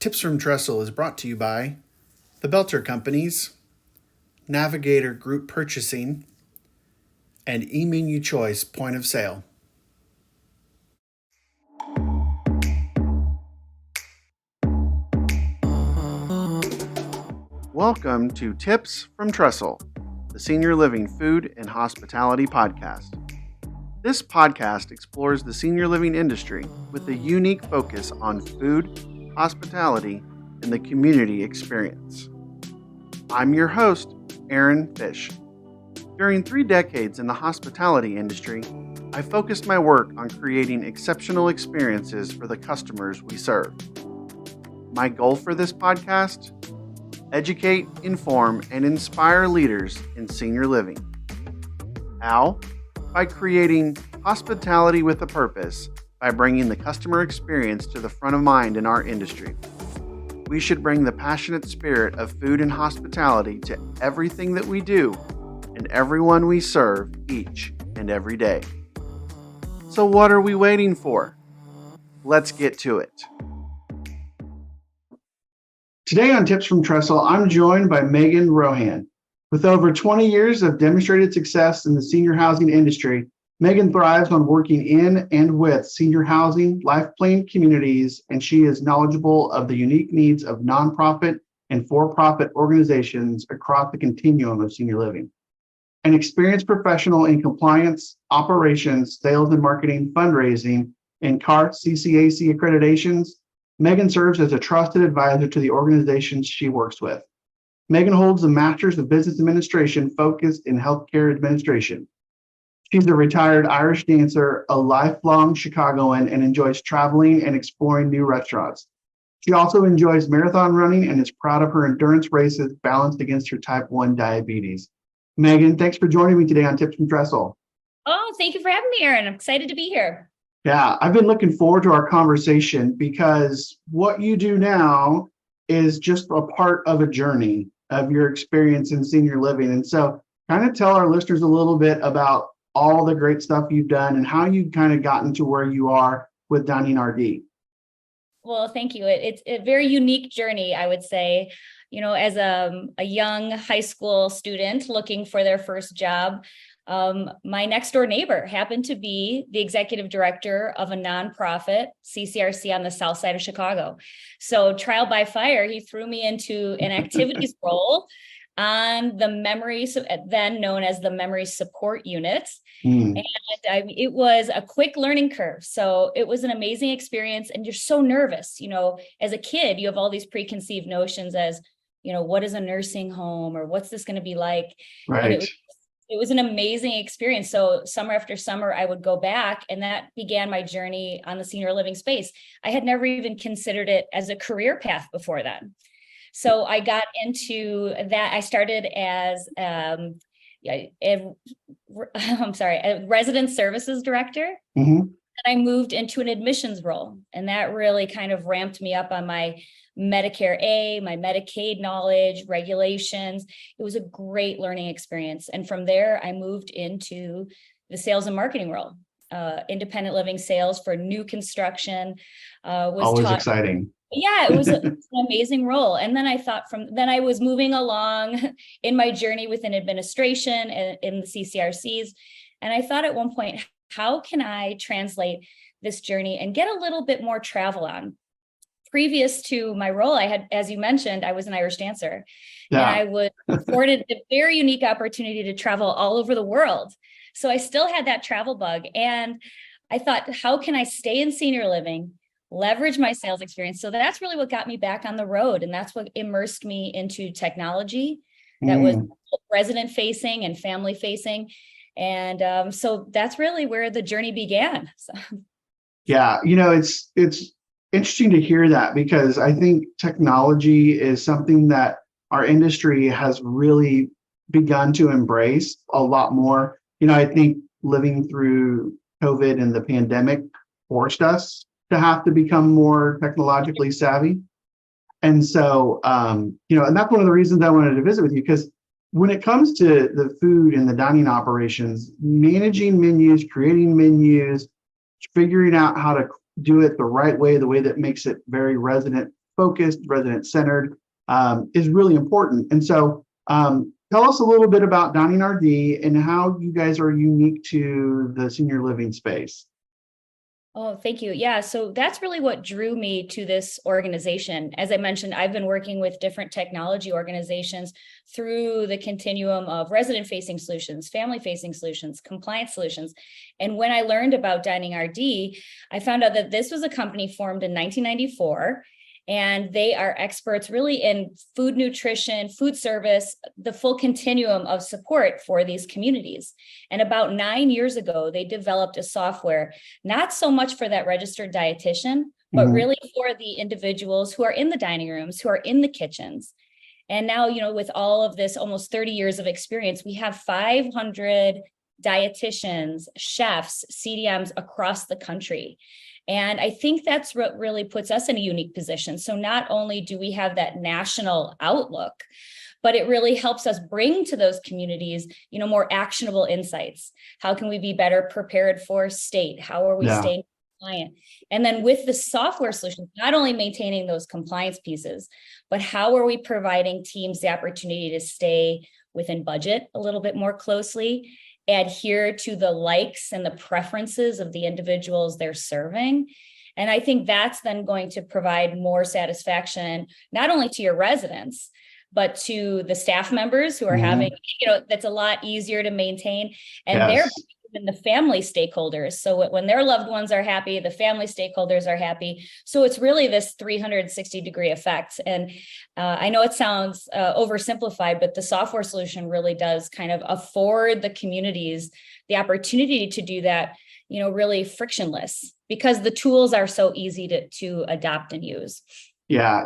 Tips from Trestle is brought to you by the Belter Companies, Navigator Group Purchasing, and eMenu Choice Point of Sale. Welcome to Tips from Trestle, the Senior Living Food and Hospitality Podcast. This podcast explores the senior living industry with a unique focus on food, hospitality, and the community experience. I'm your host, Aaron Fish. During 3 decades in the hospitality industry, I focused my work on creating exceptional experiences for the customers we serve. My goal for this podcast? Educate, inform, and inspire leaders in senior living. How? By creating hospitality with a purpose, by bringing the customer experience to the front of mind in our industry. We should bring the passionate spirit of food and hospitality to everything that we do and everyone we serve each and every day. So what are we waiting for? Let's get to it. Today on Tips from Trestle, I'm joined by Meagan Rohan. With over 20 years of demonstrated success in the senior housing industry, Meagan thrives on working in and with senior housing, life plan communities, and she is knowledgeable of the unique needs of nonprofit and for-profit organizations across the continuum of senior living. An experienced professional in compliance, operations, sales and marketing, fundraising, and CART CCAC accreditations, Meagan serves as a trusted advisor to the organizations she works with. Meagan holds a Master's of Business Administration focused in healthcare administration. She's a retired Irish dancer, a lifelong Chicagoan, and enjoys traveling and exploring new restaurants. She also enjoys marathon running and is proud of her endurance races balanced against her type 1 diabetes. Meagan, thanks for joining me today on Tips from Trestle. Oh, thank you for having me, Aaron. I'm excited to be here. Yeah, I've been looking forward to our conversation because what you do now is just a part of a journey of your experience in senior living. And so kind of tell our listeners a little bit about all the great stuff you've done and how you've kind of gotten to where you are with Dining RD. Well, thank you. It's a very unique journey, I would say. You know, as a young high school student looking for their first job, my next door neighbor happened to be the executive director of a nonprofit CCRC on the south side of Chicago. So trial by fire, he threw me into an activities role on the memories, then known as the memory support unit. And it was a quick learning curve. So it was an amazing experience. And you're so nervous, you know, as a kid, you have all these preconceived notions as, you know, what is a nursing home or what's this going to be like? Right. And it was an amazing experience. So summer after summer, I would go back, and that began my journey on the senior living space. I had never even considered it as a career path before then. So I got into that. I started as a resident services director. Mm-hmm. And I moved into an admissions role. And that really kind of ramped me up on my Medicare A, my Medicaid knowledge, regulations. It was a great learning experience. And from there, I moved into the sales and marketing role. Independent living sales for new construction was always exciting. Yeah, it was an amazing role. And then I thought then I was moving along in my journey within administration and in the CCRCs. And I thought at one point, how can I translate this journey and get a little bit more travel on? Previous to my role, I had, as you mentioned, I was an Irish dancer. Yeah. And I was afforded a very unique opportunity to travel all over the world. So I still had that travel bug. And I thought, how can I stay in senior living, leverage my sales experience? So that's really what got me back on the road. And that's what immersed me into technology that was resident facing and family facing. And so that's really where the journey began. So. Yeah, you know, it's interesting to hear that because I think technology is something that our industry has really begun to embrace a lot more. You know, I think living through COVID and the pandemic forced us to have to become more technologically savvy. And so, you know, and that's one of the reasons I wanted to visit with you, because when it comes to the food and the dining operations, managing menus, creating menus, figuring out how to do it the right way, the way that makes it very resident focused, resident centered, is really important. And so tell us a little bit about Dining RD and how you guys are unique to the senior living space. Oh, thank you. Yeah. So that's really what drew me to this organization. As I mentioned, I've been working with different technology organizations through the continuum of resident facing solutions, family facing solutions, compliance solutions. And when I learned about Dining RD, I found out that this was a company formed in 1994. And they are experts really in food nutrition, food service, the full continuum of support for these communities. And about 9 years ago, they developed a software, not so much for that registered dietitian, but really for the individuals who are in the dining rooms, who are in the kitchens. And now, with all of this almost 30 years of experience, we have 500 dietitians, chefs, CDMs across the country. And I think that's what really puts us in a unique position. So not only do we have that national outlook, but it really helps us bring to those communities, more actionable insights. How can we be better prepared for state? How are we staying compliant? And then with the software solutions, not only maintaining those compliance pieces, but how are we providing teams the opportunity to stay within budget a little bit more closely, adhere to the likes and the preferences of the individuals they're serving. And I think that's then going to provide more satisfaction, not only to your residents, but to the staff members who are having, that's a lot easier to maintain. And they're even the family stakeholders. So when their loved ones are happy, the family stakeholders are happy. So it's really this 360-degree effect. And I know it sounds oversimplified, but the software solution really does kind of afford the communities the opportunity to do that, really frictionless, because the tools are so easy to adopt and use. Yeah,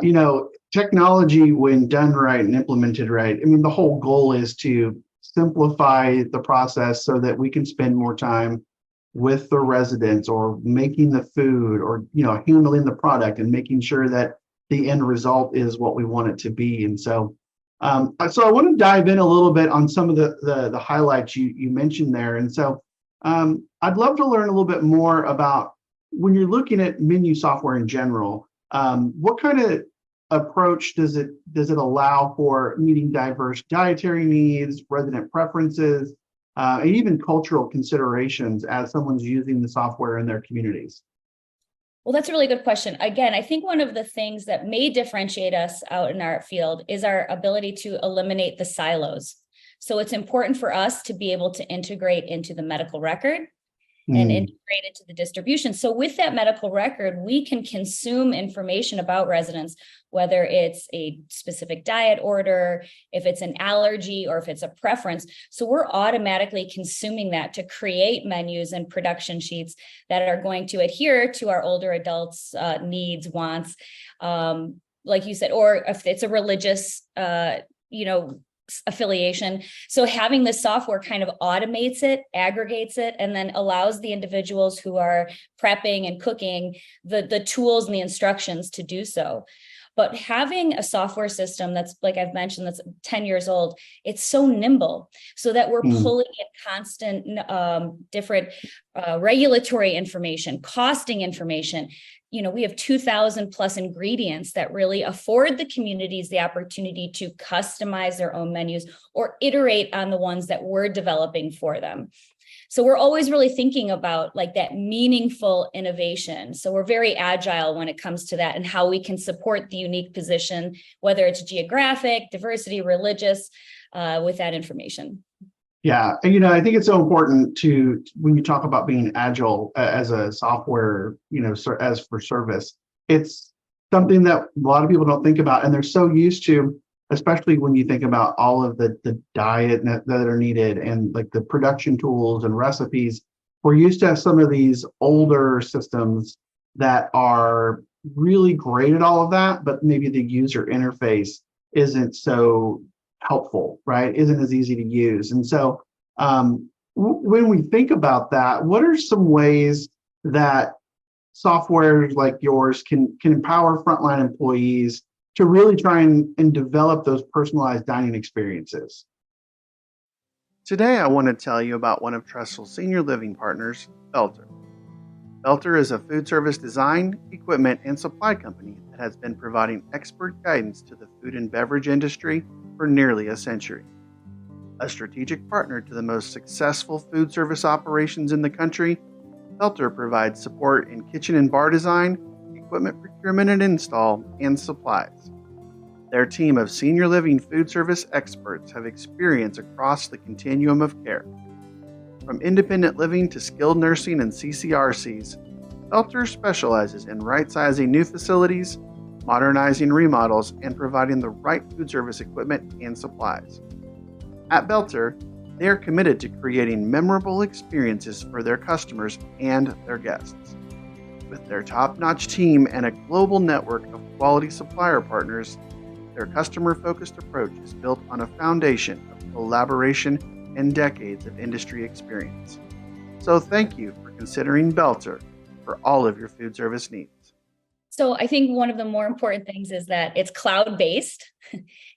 technology, when done right and implemented right, the whole goal is to simplify the process so that we can spend more time with the residents or making the food or, handling the product and making sure that the end result is what we want it to be. And so I want to dive in a little bit on some of the highlights you mentioned there. And so I'd love to learn a little bit more about when you're looking at menu software in general, what kind of approach does it allow for meeting diverse dietary needs, resident preferences, and even cultural considerations as someone's using the software in their communities? Well, that's a really good question. Again, I think one of the things that may differentiate us out in our field is our ability to eliminate the silos. So it's important for us to be able to integrate into the medical record and integrate into the distribution. So with that medical record, we can consume information about residents, whether it's a specific diet order, if it's an allergy, or if it's a preference. So we're automatically consuming that to create menus and production sheets that are going to adhere to our older adults' needs, wants, like you said, or if it's a religious, affiliation. So having this software kind of automates it, aggregates it, and then allows the individuals who are prepping and cooking the tools and the instructions to do so. But having a software system that's, like I've mentioned, that's 10 years old, it's so nimble so that we're pulling in constant different regulatory information, costing information. We have 2,000 plus ingredients that really afford the communities the opportunity to customize their own menus or iterate on the ones that we're developing for them. So we're always really thinking about like that meaningful innovation. So we're very agile when it comes to that and how we can support the unique position, whether it's geographic, diversity, religious, with that information. Yeah, and I think it's so important to, when you talk about being agile as a software, as for service, it's something that a lot of people don't think about, and they're so used to, especially when you think about all of the diet that are needed and like the production tools and recipes. We're used to have some of these older systems that are really great at all of that, but maybe the user interface isn't so helpful, right? Isn't as easy to use. And so when we think about that, what are some ways that software like yours can empower frontline employees to really try and develop those personalized dining experiences? Today, I want to tell you about one of Tressel's senior living partners, Belter. Belter is a food service design, equipment, and supply company that has been providing expert guidance to the food and beverage industry for nearly a century. A strategic partner to the most successful food service operations in the country, Belter provides support in kitchen and bar design, equipment procurement and install, and supplies. Their team of senior living food service experts have experience across the continuum of care. From independent living to skilled nursing and CCRCs, Belter specializes in right-sizing new facilities, modernizing remodels, and providing the right food service equipment and supplies. At Belter, they are committed to creating memorable experiences for their customers and their guests. With their top-notch team and a global network of quality supplier partners, their customer-focused approach is built on a foundation of collaboration and decades of industry experience. So thank you for considering Belter for all of your food service needs. So I think one of the more important things is that it's cloud-based,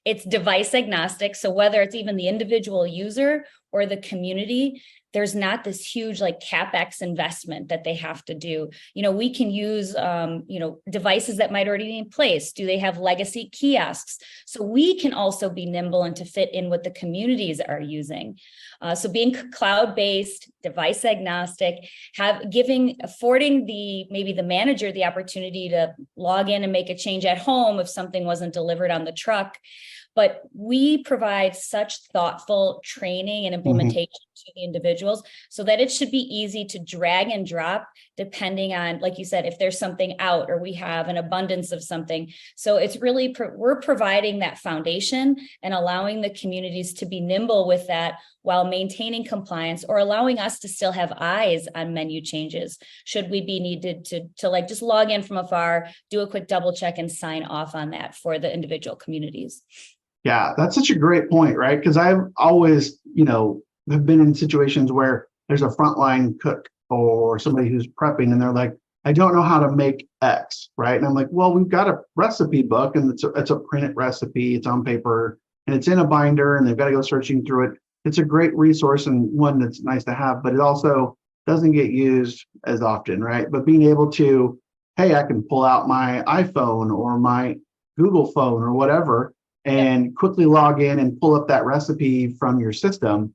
it's device agnostic. So whether it's even the individual user or the community, there's not this huge like CapEx investment that they have to do. We can use, devices that might already be in place. Do they have legacy kiosks? So we can also be nimble and to fit in what the communities are using. So being cloud-based, device agnostic, affording maybe the manager the opportunity to log in and make a change at home if something wasn't delivered on the truck. But we provide such thoughtful training and implementation to the individuals so that it should be easy to drag and drop depending on, like you said, if there's something out or we have an abundance of something. So it's really, we're providing that foundation and allowing the communities to be nimble with that while maintaining compliance or allowing us to still have eyes on menu changes. Should we be needed to like just log in from afar, do a quick double check and sign off on that for the individual communities. Yeah, that's such a great point, right? Because I've always, have been in situations where there's a frontline cook or somebody who's prepping and they're like, I don't know how to make X, right? And I'm like, well, we've got a recipe book and it's a printed recipe, it's on paper and it's in a binder and they've got to go searching through it. It's a great resource and one that's nice to have, but it also doesn't get used as often, right? But being able to, hey, I can pull out my iPhone or my Google phone or whatever and quickly log in and pull up that recipe from your system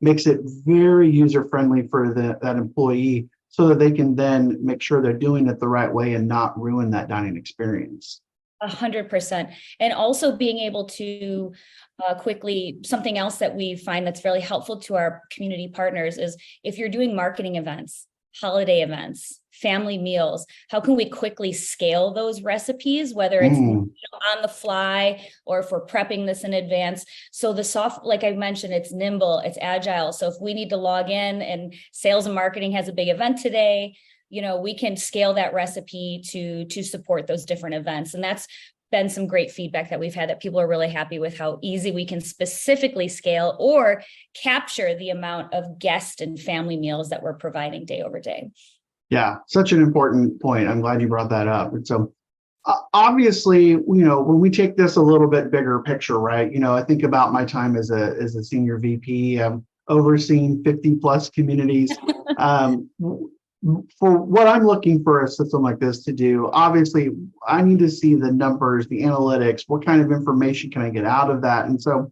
makes it very user-friendly for that employee so that they can then make sure they're doing it the right way and not ruin that dining experience. 100%. And also being able to quickly, something else that we find that's really helpful to our community partners is if you're doing marketing events, holiday events, family meals, how can we quickly scale those recipes, whether it's on the fly or if we're prepping this in advance. So like I mentioned, it's nimble, it's agile. So if we need to log in and sales and marketing has a big event today, we can scale that recipe to support those different events. And that's been some great feedback that we've had, that people are really happy with how easy we can specifically scale or capture the amount of guest and family meals that we're providing day over day. Yeah, such an important point. I'm glad you brought that up. And so obviously, when we take this a little bit bigger picture, right? I think about my time as a senior VP, overseeing 50 plus communities. For what I'm looking for a system like this to do, obviously, I need to see the numbers, the analytics, what kind of information can I get out of that? And so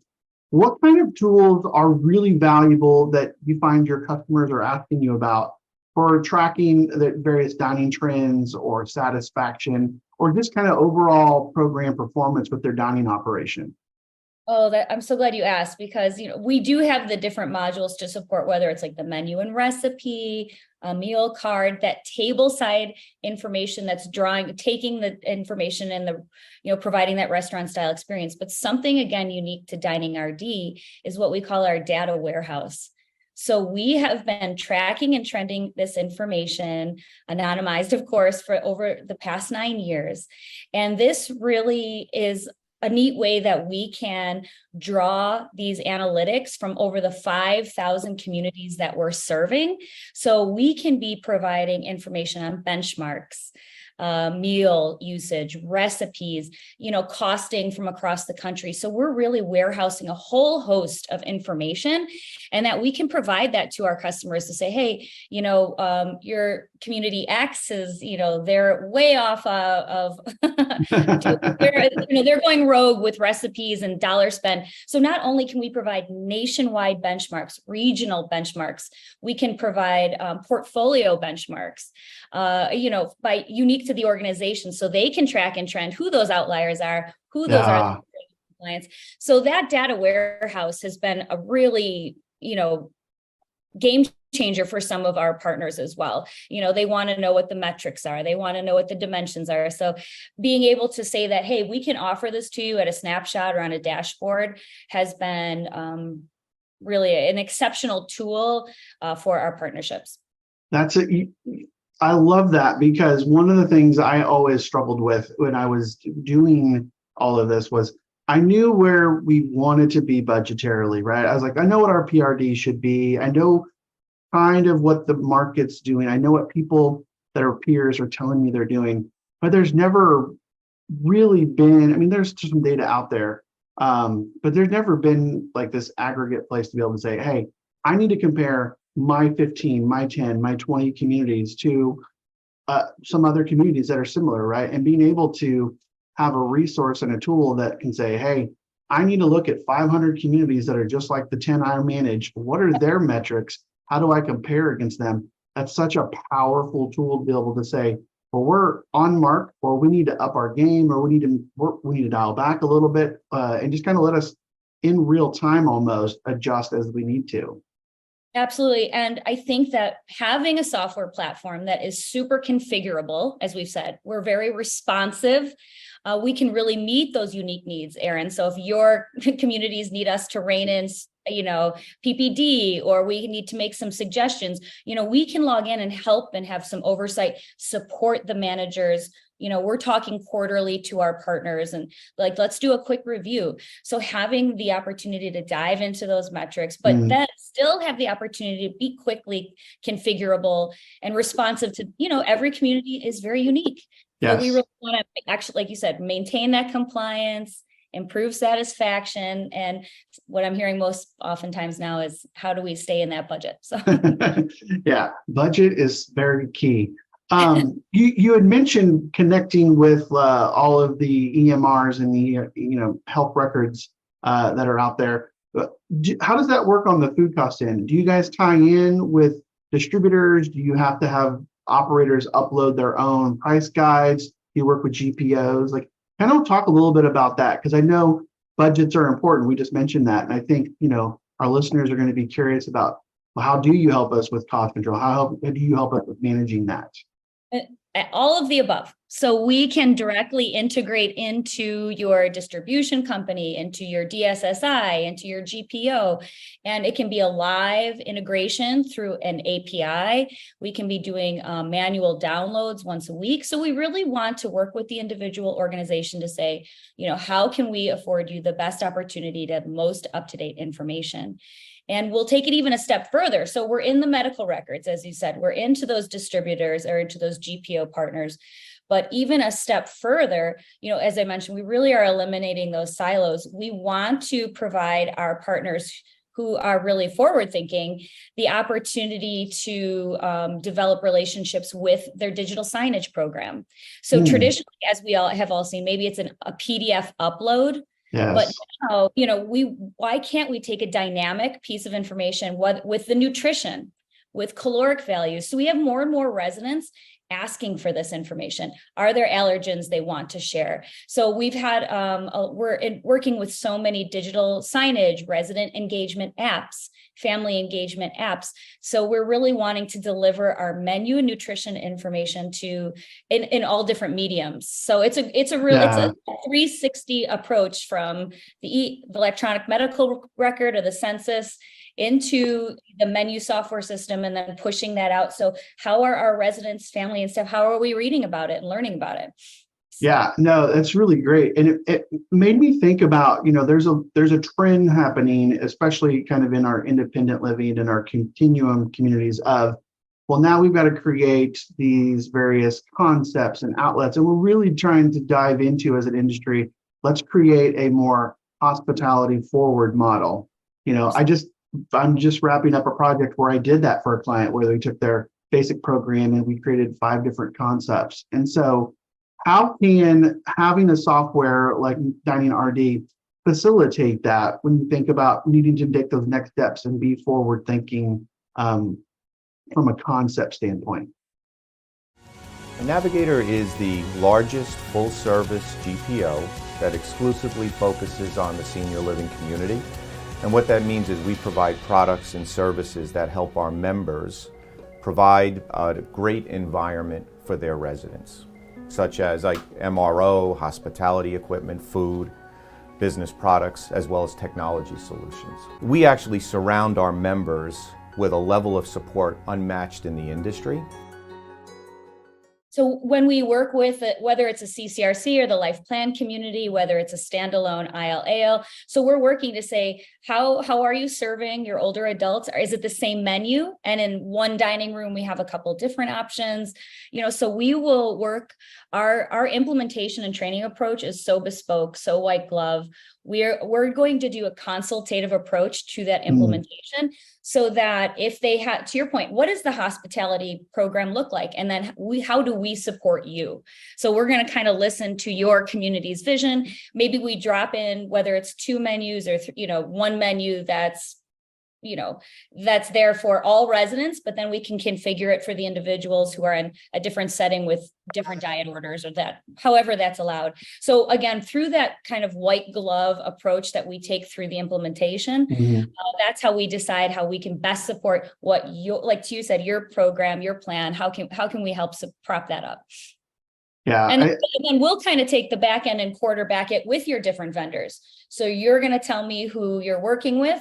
what kind of tools are really valuable that you find your customers are asking you about for tracking the various dining trends or satisfaction, or just kind of overall program performance with their dining operation? Oh, I'm so glad you asked, because we do have the different modules to support, whether it's like the menu and recipe, a meal card, that table side information that's taking the information and providing that restaurant style experience. But something again unique to Dining RD is what we call our data warehouse. So we have been tracking and trending this information, anonymized, of course, for over the past 9 years. And this really is a neat way that we can draw these analytics from over the 5,000 communities that we're serving. So we can be providing information on benchmarks, meal usage, recipes, costing from across the country. So we're really warehousing a whole host of information, and that we can provide that to our customers to say, hey, your community X is, they're way off of they're going rogue with recipes and dollar spend. So not only can we provide nationwide benchmarks, regional benchmarks, we can provide portfolio benchmarks, by unique to the organization, so they can track and trend who those outliers are, who those are clients. So that data warehouse has been a really, game changer for some of our partners as well. They want to know what the metrics are. They want to know what the dimensions are. So being able to say that, hey, we can offer this to you at a snapshot or on a dashboard has been really an exceptional tool for our partnerships. That's it. I love that, because one of the things I always struggled with when I was doing all of this was I knew where we wanted to be budgetarily, right? I was like, I know what our PRD should be. I know kind of what the market's doing. I know what people that are peers are telling me they're doing, but there's never really been, I mean, there's some data out there, but there's never been like this aggregate place to be able to say, hey, I need to compare my 15, my 10, my 20 communities to some other communities that are similar, right? And being able to have a resource and a tool that can say, hey, I need to look at 500 communities that are just like the 10 I manage. What are their metrics? How do I compare against them? That's such a powerful tool to be able to say, well, we're on mark, or we need to up our game, or we need to dial back a little bit, and just kind of let us in real time almost adjust as we need to. Absolutely. And I think that having a software platform that is super configurable, as we've said, we're very responsive. We can really meet those unique needs, Erin. So if your communities need us to rein in, PPD, or we need to make some suggestions, we can log in and help and have some oversight, support the managers. We're talking quarterly to our partners and let's do a quick review. So having the opportunity to dive into those metrics, but then still have the opportunity to be quickly configurable and responsive to, every community is very unique. Yes. So we really want to actually, like you said, maintain that compliance, improve satisfaction. And what I'm hearing most oftentimes now is, how do we stay in that budget? So yeah, budget is very key. You had mentioned connecting with all of the EMRs and the health records that are out there. How does that work on the food cost end? Do you guys tie in with distributors? Do you have to have operators upload their own price guides? Do you work with GPOs? Kind of talk a little bit about that, because I know budgets are important. We just mentioned that, and I think our listeners are going to be curious about, well, how do you help us with cost control? How do you help us with managing that? All of the above. So we can directly integrate into your distribution company, into your DSSI, into your GPO, and it can be a live integration through an API. We can be doing manual downloads once a week. So we really want to work with the individual organization to say, how can we afford you the best opportunity to have most up-to-date information? And we'll take it even a step further. So we're in the medical records, as you said, we're into those distributors or into those GPO partners. But even a step further, as I mentioned, we really are eliminating those silos. We want to provide our partners who are really forward thinking the opportunity to develop relationships with their digital signage program. So traditionally, as we all have all seen, maybe it's a PDF upload. Yes. But now, why can't we take a dynamic piece of information with the nutrition, with caloric values? So we have more and more residents asking for this information. Are there allergens they want to share? So we've had, we're working with so many digital signage, resident engagement apps, family engagement apps. So we're really wanting to deliver our menu and nutrition information in all different mediums. So it's a 360 approach from the electronic medical record or the census into the menu software system, and then pushing that out. So how are our residents, family and staff, how are we reading about it and learning about it? Yeah, no, that's really great. And it made me think about, there's a trend happening, especially kind of in our independent living and our continuum communities of, well, now we've got to create these various concepts and outlets. And we're really trying to dive into, as an industry, let's create a more hospitality forward model. I'm just wrapping up a project where I did that for a client, where they took their basic program and we created 5 different concepts. And so how can having a software like Dining RD facilitate that when you think about needing to take those next steps and be forward thinking from a concept standpoint? Navigator is the largest full-service GPO that exclusively focuses on the senior living community. And what that means is we provide products and services that help our members provide a great environment for their residents, such as like MRO, hospitality equipment, food, business products, as well as technology solutions. We actually surround our members with a level of support unmatched in the industry. So when we work with it, whether it's a CCRC or the life plan community, whether it's a standalone IL/AL, so we're working to say, how are you serving your older adults? Or is it the same menu? And in one dining room, we have a couple different options, so we will work, our implementation and training approach is so bespoke, so white glove. We're going to do a consultative approach to that implementation so that if they had, to your point, what does the hospitality program look like? And then how do we support you? So we're going to kind of listen to your community's vision. Maybe we drop in, whether it's 2 menus or, one menu that's there for all residents, but then we can configure it for the individuals who are in a different setting with different diet orders or that, however that's allowed. So again, through that kind of white glove approach that we take through the implementation, that's how we decide how we can best support what like you said, your program, your plan, how can we help prop that up? Yeah. And then we'll kind of take the back end and quarterback it with your different vendors. So you're going to tell me who you're working with,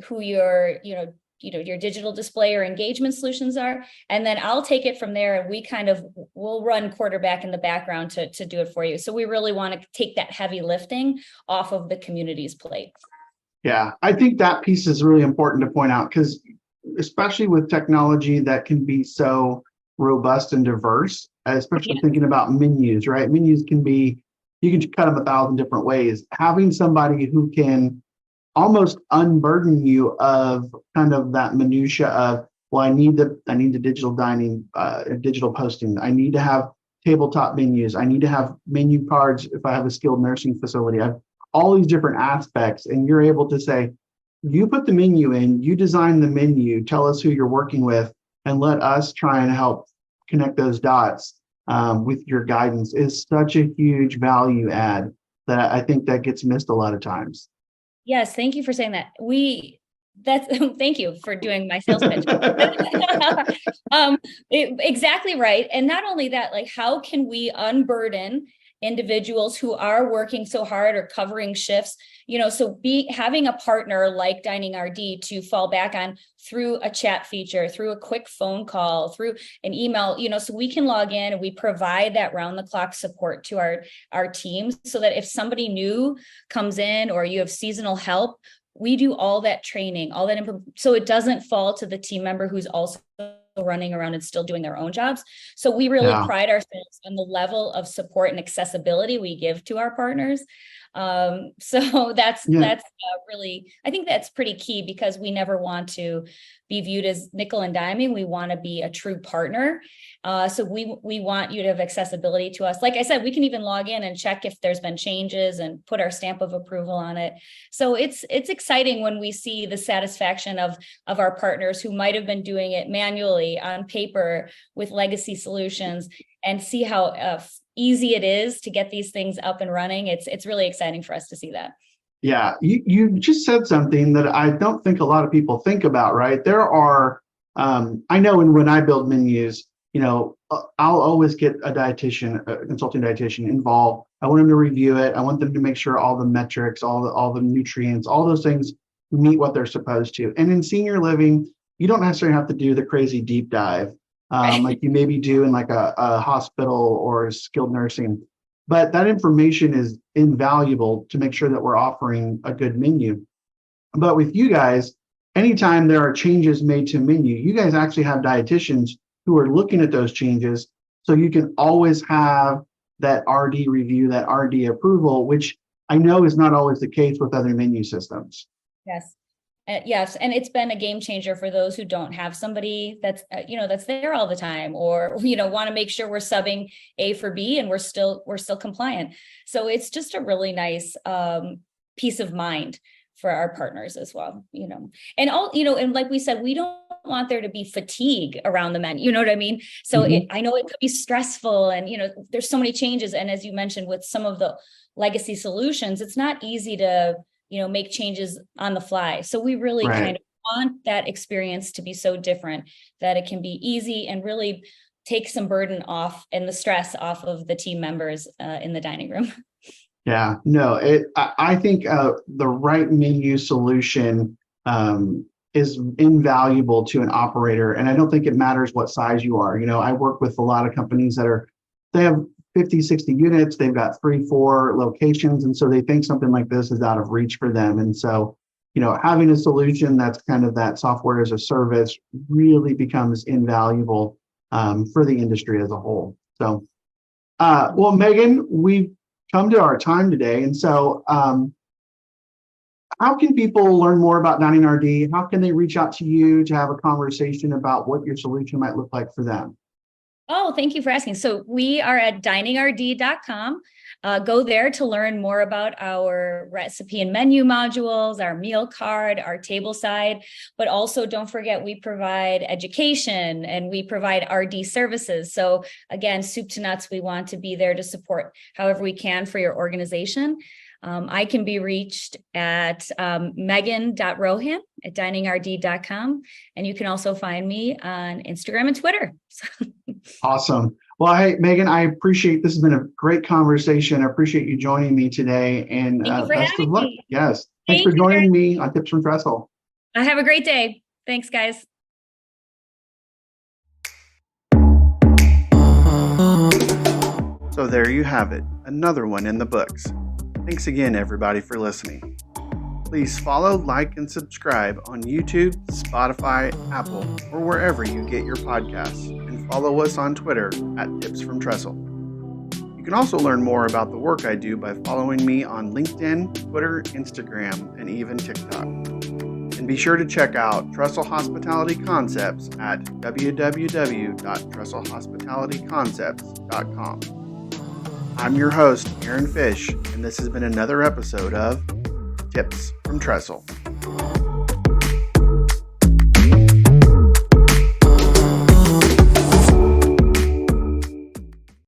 who your, your digital display or engagement solutions are. And then I'll take it from there and we'll run quarterback in the background to do it for you. So we really want to take that heavy lifting off of the community's plate. Yeah, I think that piece is really important to point out because especially with technology that can be so robust and diverse, especially thinking about menus, right? Menus you can cut them 1,000 different ways. Having somebody who can almost unburden you of kind of that minutia of, well, I need the digital dining, digital posting. I need to have tabletop menus. I need to have menu cards if I have a skilled nursing facility. I have all these different aspects, and you're able to say, you put the menu in, you design the menu, tell us who you're working with, and let us try and help connect those dots with your guidance is such a huge value add that I think that gets missed a lot of times. Yes, thank you for saying that. Thank you for doing my sales pitch. Exactly right. And not only that, like, how can we unburden individuals who are working so hard or covering shifts, so having a partner like Dining RD to fall back on through a chat feature, through a quick phone call, through an email, so we can log in and we provide that round the clock support to our teams so that if somebody new comes in or you have seasonal help, we do all that training, all that so it doesn't fall to the team member who's also running around and still doing their own jobs. So we really pride ourselves on the level of support and accessibility we give to our partners. So that's really, I think that's pretty key because we never want to be viewed as nickel and diming. We want to be a true partner. So we want you to have accessibility to us. Like I said, we can even log in and check if there's been changes and put our stamp of approval on it. So it's exciting when we see the satisfaction of our partners who might have been doing it manually on paper with legacy solutions and see how easy it is to get these things up and running. It's really exciting for us to see that. Yeah, you just said something that I don't think a lot of people think about, right? There are, I know when I build menus, I'll always get a consulting dietitian involved. I want them to review it. I want them to make sure all the metrics, all the nutrients, all those things meet what they're supposed to. And in senior living, you don't necessarily have to do the crazy deep dive like you maybe do in like a hospital or skilled nursing. But that information is invaluable to make sure that we're offering a good menu. But with you guys, anytime there are changes made to menu, you guys actually have dietitians who are looking at those changes. So you can always have that RD review, that RD approval, which I know is not always the case with other menu systems. Yes. Yes, and it's been a game changer for those who don't have somebody that's that's there all the time, or want to make sure we're subbing A for B and we're still compliant. So it's just a really nice peace of mind for our partners as well, and and like we said, we don't want there to be fatigue around the menu, you know what I mean? So I know it could be stressful, and there's so many changes, and as you mentioned, with some of the legacy solutions, it's not easy to make changes on the fly. So we really kind of want that experience to be so different that it can be easy and really take some burden off and the stress off of the team members in the dining room. Yeah, no, I think the right menu solution is invaluable to an operator. And I don't think it matters what size you are. I work with a lot of companies they have 50, 60 units, they've got 3, 4 locations. And so they think something like this is out of reach for them. And so, having a solution that's kind of that software as a service really becomes invaluable for the industry as a whole. So, well, Meagan, we've come to our time today. And so how can people learn more about Dining RD? How can they reach out to you to have a conversation about what your solution might look like for them? Oh, thank you for asking. So we are at diningrd.com. Go there to learn more about our recipe and menu modules, our meal card, our table side, but also don't forget we provide education and we provide RD services. So again, soup to nuts, we want to be there to support however we can for your organization. I can be reached at Meagan.Rohan at diningrd.com. And you can also find me on Instagram and Twitter. Awesome. Well, hey, Meagan, I appreciate this has been a great conversation. I appreciate you joining me today, and Thank you for best of having luck. me. Yes. Thank Thanks for you. joining me on Tips from Trestle. Have a great day. Thanks, guys. So there you have it, another one in the books. Thanks again, everybody, for listening. Please follow, like, and subscribe on YouTube, Spotify, Apple, or wherever you get your podcasts, and follow us on Twitter at Tips from Trestle. You can also learn more about the work I do by following me on LinkedIn, Twitter, Instagram, and even TikTok. And be sure to check out Trestle Hospitality Concepts at www.trestlehospitalityconcepts.com. I'm your host, Aaron Fish, and this has been another episode of Tips from Trestle.